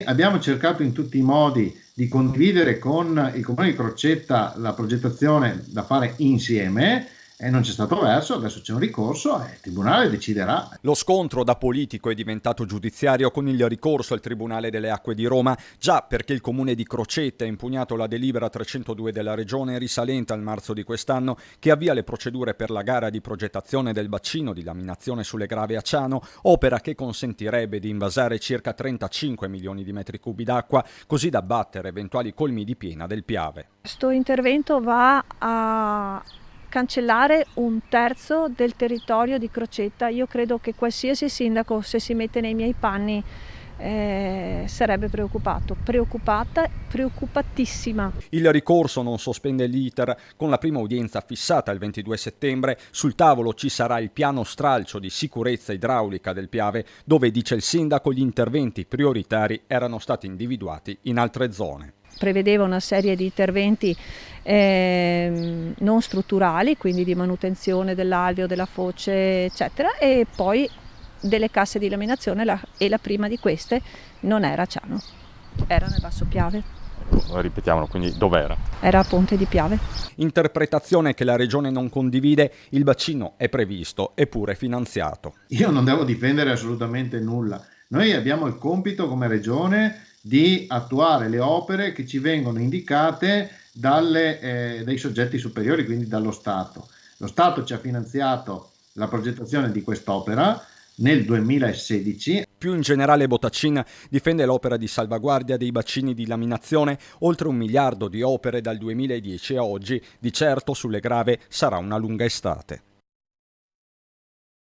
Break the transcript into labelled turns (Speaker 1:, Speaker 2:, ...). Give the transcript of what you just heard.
Speaker 1: Abbiamo cercato in tutti i modi di condividere con il Comune di Crocetta la progettazione da fare insieme e non c'è stato verso, adesso c'è un ricorso e il Tribunale deciderà.
Speaker 2: Lo scontro da politico è diventato giudiziario con il ricorso al Tribunale delle Acque di Roma, già perché il Comune di Crocetta ha impugnato la delibera 302 della Regione risalente al marzo di quest'anno che avvia le procedure per la gara di progettazione del bacino di laminazione sulle Grave a Ciano, opera che consentirebbe di invasare circa 35 milioni di metri cubi d'acqua, così da abbattere eventuali colmi di piena del Piave.
Speaker 3: Questo intervento va a cancellare un terzo del territorio di Crocetta. Io credo che qualsiasi sindaco, se si mette nei miei panni, sarebbe preoccupatissima.
Speaker 2: Il ricorso non sospende l'iter, con la prima udienza fissata il 22 settembre. Sul tavolo ci sarà il piano stralcio di sicurezza idraulica del Piave, dove, dice il sindaco, gli interventi prioritari erano stati individuati in altre zone.
Speaker 3: Prevedeva una serie di interventi non strutturali, quindi di manutenzione dell'alveo, della foce, eccetera, e poi delle casse di laminazione, e la prima di queste non era a Ciano, era nel Basso Piave.
Speaker 4: Ripetiamolo, quindi dov'era?
Speaker 3: Era a Ponte di Piave.
Speaker 2: Interpretazione che la Regione non condivide, il bacino è previsto eppure finanziato.
Speaker 1: Io non devo difendere assolutamente nulla. Noi abbiamo il compito come Regione di attuare le opere che ci vengono indicate dai soggetti superiori, quindi dallo Stato. Lo Stato ci ha finanziato la progettazione di quest'opera nel 2016.
Speaker 2: Più in generale Bottacin difende l'opera di salvaguardia dei bacini di laminazione, oltre 1 miliardo di opere dal 2010 a oggi. Di certo sulle Grave sarà una lunga estate.